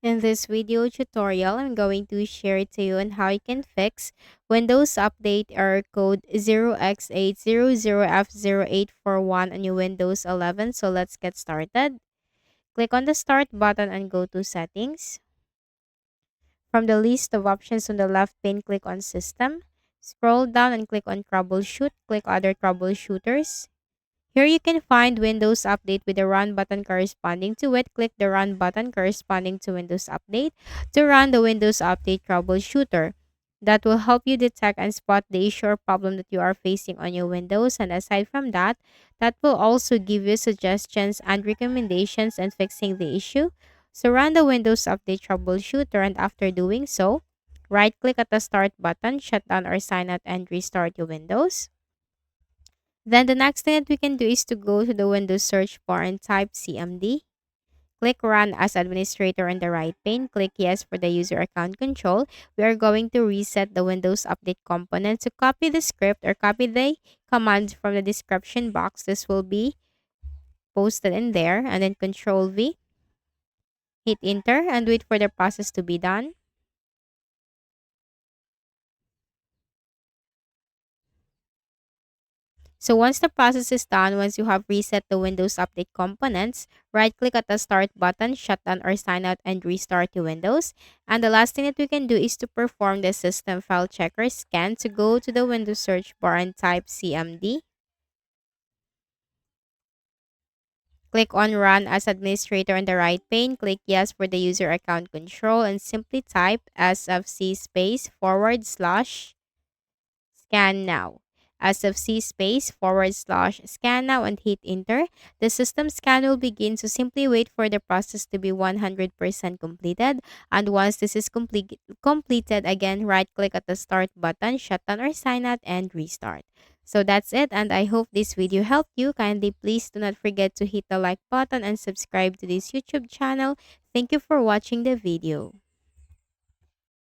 In this video tutorial, I'm going to share to you on how you can fix Windows Update error code 0x800f0841 on your Windows 11. So let's get started. Click on the Start button and go to Settings. From the list of options on the left pane, click on System. Scroll down and click on Troubleshoot. Click Other Troubleshooters. Here you can find Windows Update with the Run button corresponding to it. Click the Run button corresponding to Windows Update to run the Windows Update Troubleshooter. That will help you detect and spot the issue or problem that you are facing on your Windows. And aside from that, that will also give you suggestions and recommendations in fixing the issue. So run the Windows Update Troubleshooter, and after doing so, right click at the Start button, shut down or sign out and restart your Windows. Then the next thing that we can do is to go to the Windows search bar and type CMD. Click Run as Administrator in the right pane. Click Yes for the user account control. We are going to reset the Windows Update component. To copy the script or copy the command from the description box, this will be posted in there. And then Control V, hit Enter, and wait for the process to be done. So once the process is done, once you have reset the Windows Update components, right-click at the Start button, shut down or sign out and restart your Windows. And the last thing that we can do is to perform the System File Checker scan. To go to the Windows search bar and type CMD. Click on Run as Administrator in the right pane. Click Yes for the user account control and simply type SFC /scan now. SFC /scan now and hit enter. The system scan will begin, so simply wait for the process to be 100% completed. And once this is completed, again, right click at the Start button, shut down or sign out and restart. So that's it, and I hope this video helped you. Kindly please do not forget to hit the like button and subscribe to this YouTube channel. Thank you for watching the video.